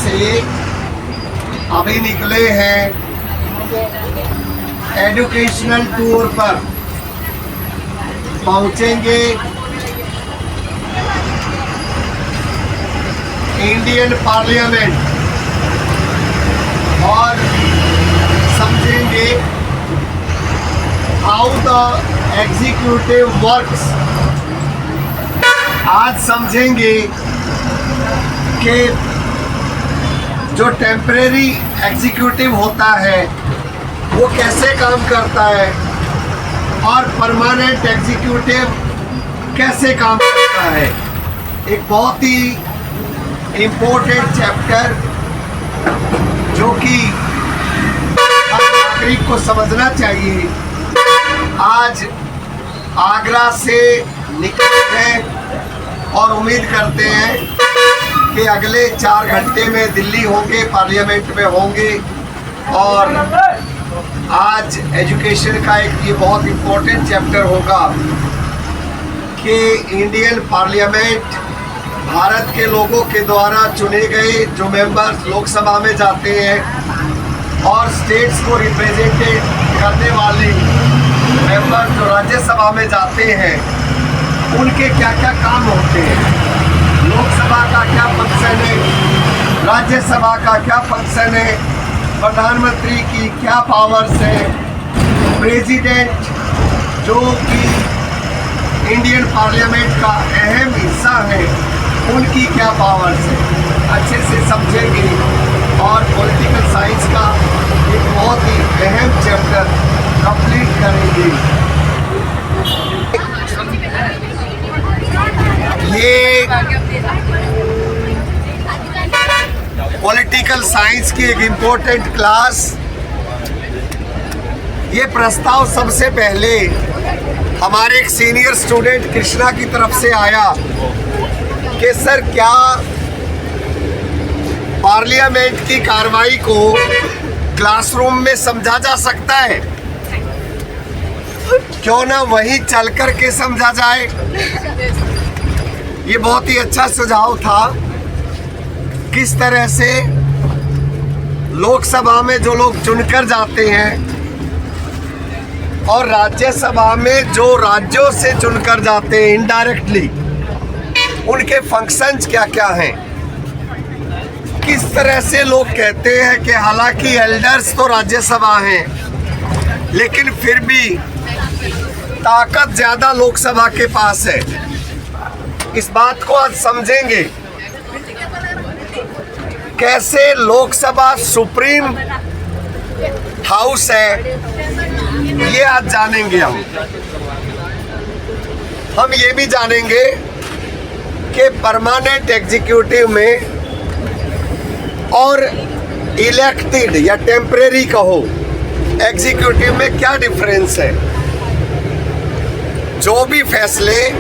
से अभी निकले हैं एजुकेशनल टूर पर। पहुंचेंगे इंडियन पार्लियामेंट और समझेंगे हाउ द एग्जीक्यूटिव वर्क्स। आज समझेंगे कि जो टेम्परेरी एग्जीक्यूटिव होता है वो कैसे काम करता है और परमानेंट एग्जीक्यूटिव कैसे काम करता है। एक बहुत ही इम्पोर्टेंट चैप्टर जो कि हर नागरिक को समझना चाहिए। आज आगरा से निकले हैं और उम्मीद करते हैं कि अगले 4 घंटे में दिल्ली होंगे, पार्लियामेंट में होंगे। और आज एजुकेशन का एक ये बहुत इम्पोर्टेंट चैप्टर होगा कि इंडियन पार्लियामेंट भारत के लोगों के द्वारा चुने गए जो मेंबर्स लोकसभा में जाते हैं और स्टेट्स को रिप्रेजेंटेट करने वाले मेंबर जो राज्यसभा में जाते हैं उनके क्या क्या काम होते हैं। लोकसभा का क्या फंक्शन है, राज्यसभा का क्या फंक्शन है, प्रधानमंत्री की क्या पावर्स है, प्रेसिडेंट जो कि इंडियन पार्लियामेंट का अहम हिस्सा है उनकी क्या पावर्स है, अच्छे से समझेंगे। और पॉलिटिकल साइंस का एक बहुत ही अहम चैप्टर कंप्लीट करेंगे। ये पॉलिटिकल साइंस की एक इम्पोर्टेंट क्लास। ये प्रस्ताव सबसे पहले हमारे एक सीनियर स्टूडेंट कृष्णा की तरफ से आया कि सर क्या पार्लियामेंट की कार्रवाई को क्लासरूम में समझा जा सकता है, क्यों ना वहीं चल कर के समझा जाए। ये बहुत ही अच्छा सुझाव था। किस तरह से लोकसभा में जो लोग चुनकर जाते हैं और राज्यसभा में जो राज्यों से चुनकर जाते हैं इनडायरेक्टली, उनके फंक्शंस क्या क्या हैं। किस तरह से लोग कहते हैं कि हालांकि एल्डर्स तो राज्यसभा हैं लेकिन फिर भी ताकत ज़्यादा लोकसभा के पास है। इस बात को आज समझेंगे, कैसे लोकसभा सुप्रीम हाउस है, ये आज जानेंगे हम ये भी जानेंगे कि परमानेंट एग्जीक्यूटिव में और इलेक्टेड या टेम्परेरी कहो एग्जीक्यूटिव में क्या डिफरेंस है। जो भी फैसले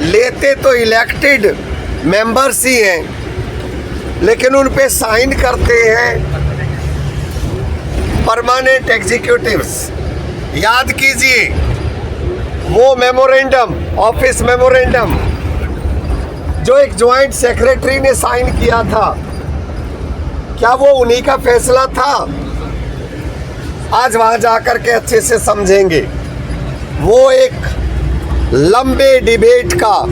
लेते तो इलेक्टेड मेंबर्स ही हैं लेकिन उन पे साइन करते हैं परमानेंट एग्जीक्यूटिव्स। याद कीजिए वो मेमोरेंडम, ऑफिस मेमोरेंडम जो एक ज्वाइंट सेक्रेटरी ने साइन किया था, क्या वो उन्हीं का फैसला था? आज वहां जाकर के अच्छे से समझेंगे। वो एक लंबे डिबेट का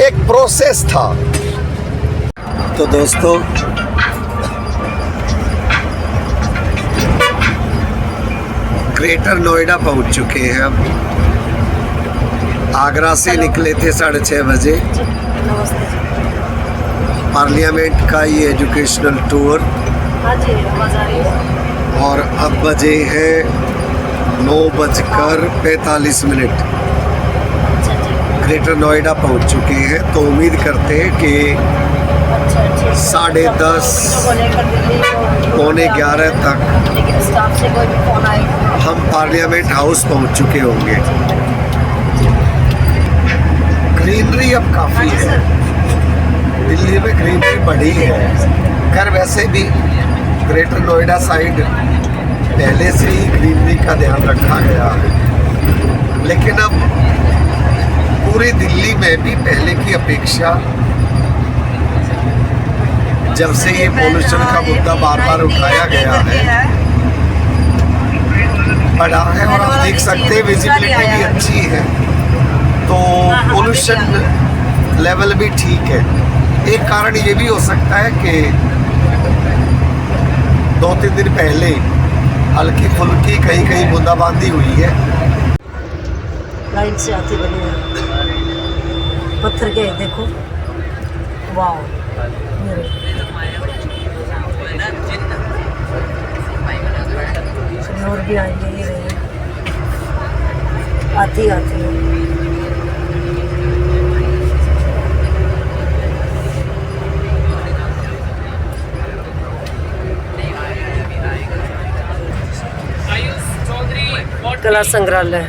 एक प्रोसेस था। तो दोस्तों, ग्रेटर नोएडा पहुंच चुके हैं हम। आगरा से निकले थे 6:30 बजे। पार्लियामेंट का ये एजुकेशनल टूर और अब बजे हैं 9:45। ग्रेटर नोएडा पहुंच चुके हैं। तो उम्मीद करते हैं कि 10:30 11:15 तक हम पार्लियामेंट हाउस पहुंच चुके होंगे। ग्रीनरी अब काफ़ी है, दिल्ली में ग्रीनरी बढ़ी है। खैर वैसे भी ग्रेटर नोएडा साइड पहले से ही ग्रीनरी का ध्यान रखा गया है, लेकिन अब पूरी दिल्ली में भी पहले की अपेक्षा जब से ये पोल्यूशन का मुद्दा बार बार उठाया गया है, बड़ा है और आप देख सकते हैं विजिबिलिटी भी अच्छी है, तो पोल्यूशन लेवल भी ठीक है। एक कारण ये भी हो सकता है कि 2-3 दिन पहले हल्की फुल्की कहीं कहीं बूंदाबांदी हुई है। लाइन से आती बनी है पत्थर के, देखो वाह और भी आएंगे, ये रहे आती आती है। कला संग्रहालय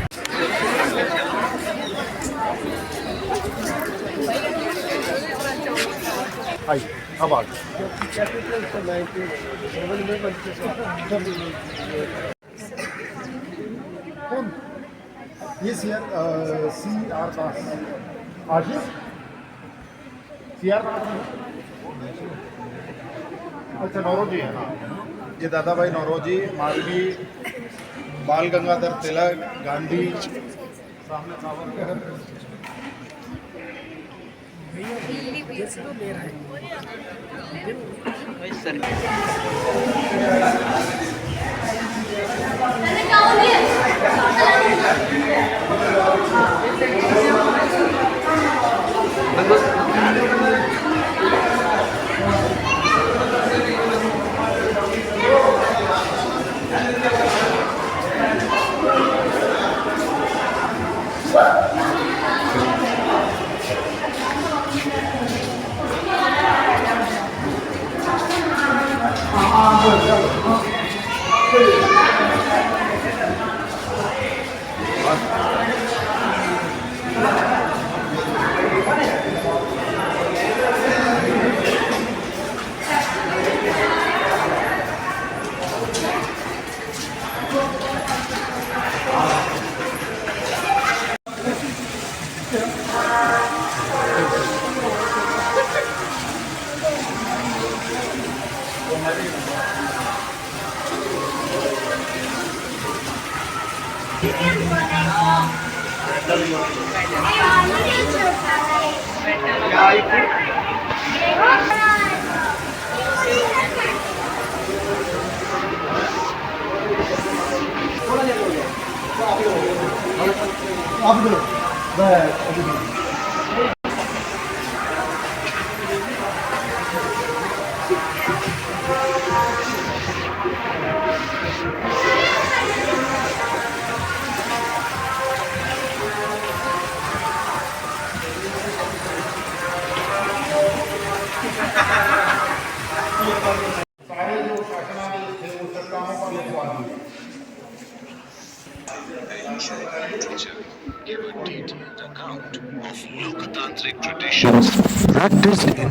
Yes, here, C.R. Das. Ashish? C.R. अच्छा, नौरोजी है। हाँ, ये दादा भाई नौरोजी, मालवी, बाल गंगाधर तिलक, गांधी, सामने सावरकर। सारे जो शासनादेश थे वो सरकारों पर लिखवा दिए। Give a detailed account of Lokatantric traditions practiced in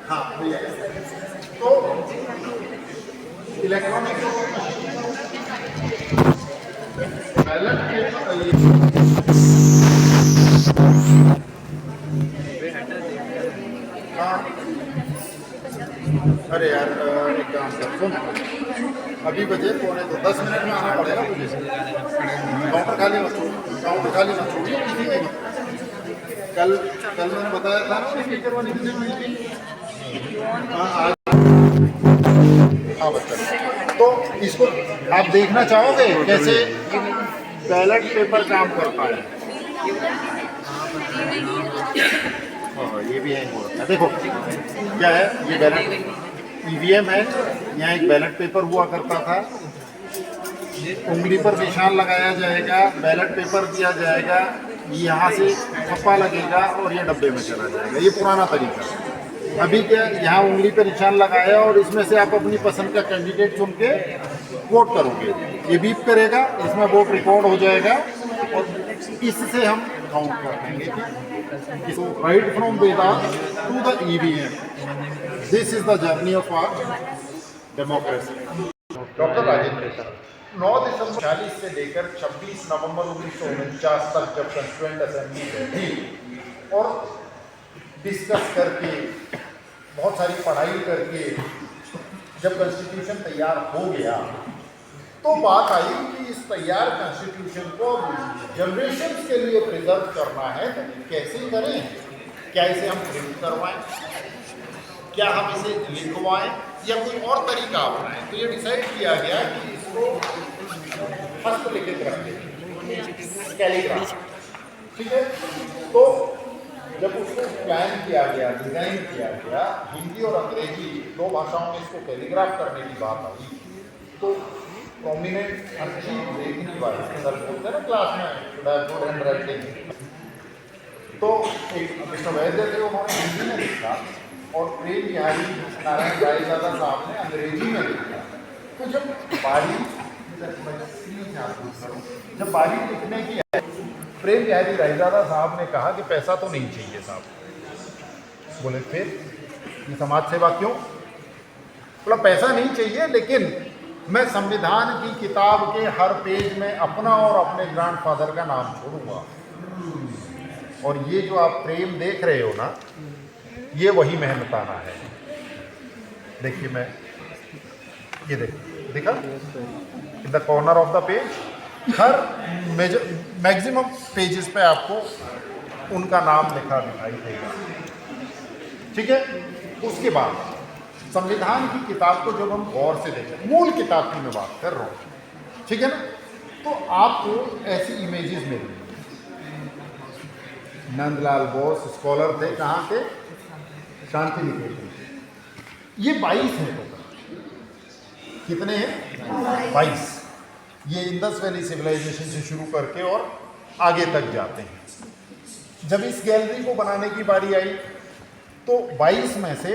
हाँ भैया, तो इलेक्ट्रॉनिक बैलेट के हाँ, अरे यार एक काम कर सुन, अभी बजे 9:45, 10 मिनट में आना पड़ेगा मुझे। काउंटर खाली मत छोड़िए, काउंटर खाली मत छोड़िए किसी की मत। कल मैंने बताया था ना टीचर वाली किसी की। हाँ आज हाँ बच्चा, तो इसको आप देखना चाहोगे कैसे बैलेट पेपर काम करता है। हाँ ये भी है, देखो क्या है, ये बैलेट ईवीएम है। यहाँ एक बैलेट पेपर हुआ करता था, उंगली पर निशान लगाया जाएगा, बैलेट पेपर दिया जाएगा, यहाँ से थप्पा लगेगा और ये डब्बे में चला जाएगा। ये पुराना तरीका है। अभी क्या, यहाँ उंगली पर निशान लगाया और इसमें से आप अपनी पसंद का कैंडिडेट चुन के वोट करोगे। ये बीप करेगा, इसमें वोट रिकॉर्ड हो जाएगा और इससे हम काउंट कर देंगे। So right from Vedant to the EVM, this is the journey of our democracy. Doctor Rajendra sir 9 दिसंबर 40 से लेकर 26 नवंबर 1949 तक जब कंस्टिट्यूएंट असेंबली बैठी और डिस्कस करके बहुत सारी पढ़ाई करके जब कॉन्स्टिट्यूशन तैयार हो गया तो बात आई कि इस तैयार कॉन्स्टिट्यूशन को जनरेशन के लिए प्रिजर्व करना है तो कैसे करें। क्या इसे हम प्रिंट करवाएं, क्या हम इसे लिखवाएं या कोई और तरीका अपनाएं। तो ये डिसाइड किया गया कि इसको हस्तलिखित रखें, कैलीग्राफ, ठीक है। तो जब उसको प्लान किया गया, डिज़ाइन किया गया, हिंदी और अंग्रेजी 2 भाषाओं में इसको कैलीग्राफ करने की बात आई तो प्रोमिनेंट अच्छी लेखनी वाले सर बोलते हैं ना क्लास में गुड हैंड राइटिंग, तो एक मिस्टर वैद्य थे, उन्होंने हिंदी में लिखा और प्रेम बिहारी नारायण रायजादा साहब ने अंग्रेजी में लिखा। तो जब बारी लिखने की है, प्रेम बिहारी रायजादा साहब ने कहा कि पैसा तो नहीं चाहिए साहब। बोले फिर ये समाज सेवा क्यों? बोला पैसा नहीं चाहिए लेकिन मैं संविधान की किताब के हर पेज में अपना और अपने ग्रैंडफादर का नाम छोड़ूंगा। और ये जो आप प्रेम देख रहे हो ना, ये वही मेहनताना है। देखिए मैं ये देखा in the corner of the page, her maximum pages पे आपको उनका नाम लिखा दिखाई देगा, ठीक है। उसके बाद संविधान की किताब को जब हम गौर से देखें, मूल किताब की मैं बात कर रहा हूँ, ठीक है ना, तो आपको ऐसी इमेजेस मिलेंगी। नंदलाल बोस स्कॉलर थे, कहाँ के? शांति निकेतन। ये 22 हैं टोटल। कितने हैं? 22। ये इंडस वैली सिविलाइजेशन से शुरू करके और आगे तक जाते हैं। जब इस गैलरी को बनाने की बारी आई तो 22 में से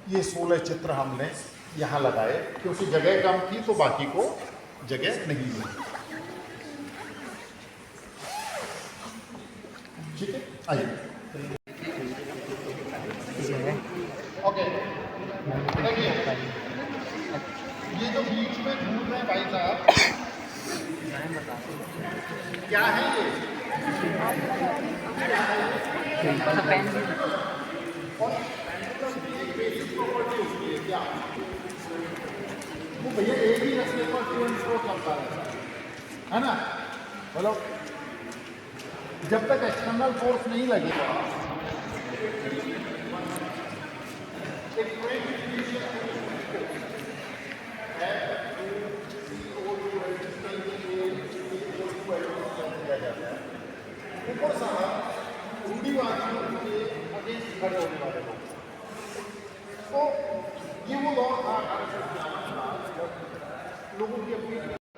ये 16 चित्र हमने यहाँ लगाए, क्योंकि जगह कम थी तो बाकी को जगह नहीं मिली, ठीक है। आइए ओके, देखिए ये जो बीच में घूम रहे भाई साहब क्या है ये? क्या वो भैया एक ही रस्ते पर स्टूडेंट को करता है ना। बोलो जब तक एक्सटर्नल फोर्स नहीं लगेगा ऊपर साहब रूढ़ीवादियों के अगेंस्ट खड़े होने वाले लोग, तो ये वो दौर था लोगों की अपनी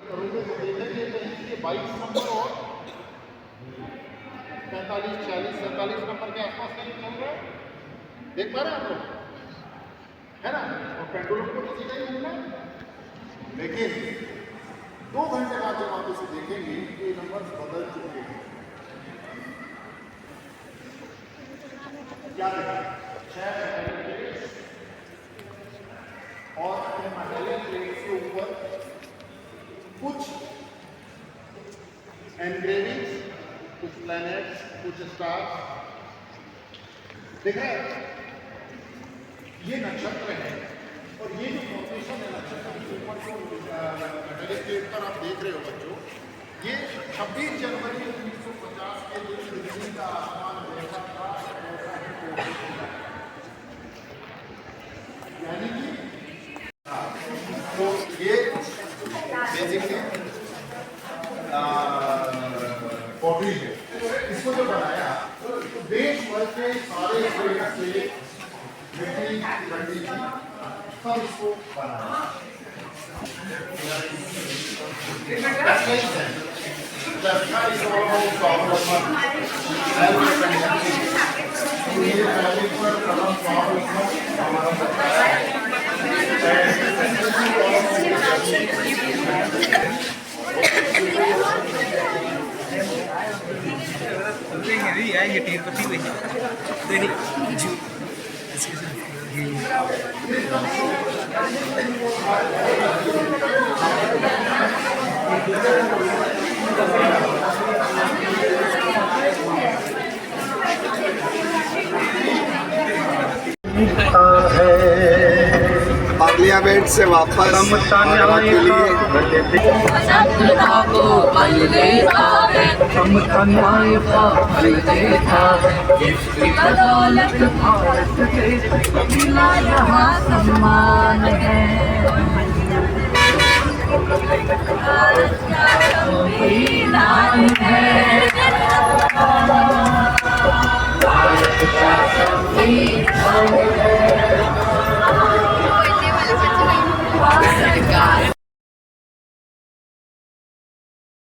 जरूरतें को देखेंगे कहीं कि 22 नंबर और 45, 46, 47 नंबर के आसपास कहीं चल रहा है, देख पा रहे हैं आप लोग, है ना। और पेंडुलम को तो सीधा ही घूमना है, लेकिन 2 घंटे बाद जब आप इसे देखेंगे ये नंबर बदल चुके हैं। क्या देखा? 6 और अपने मेटालिक प्लेट्स के ऊपर कुछ एनग्रेविंग्स, कुछ प्लैनेट्स, कुछ स्टार्स दिख रहे हैं। ये नक्षत्र हैं और ये जो फॉर्मेशन है पर आप देख रहे हो बच्चों, ये 26 जनवरी 1950 के दिन दिल्ली का आसमान देखा था। यानी कि तो ये बेसिकली पॉटरी है। इसको जो बनाया तो देश भर के सारे स्टेट से मिट्टी इकट्ठी की, सब इसको बनाया। ये टीर पत्ती हुई पार्लियामेंट से वापस आने के लिए सम्मान है भारत का संविधान है।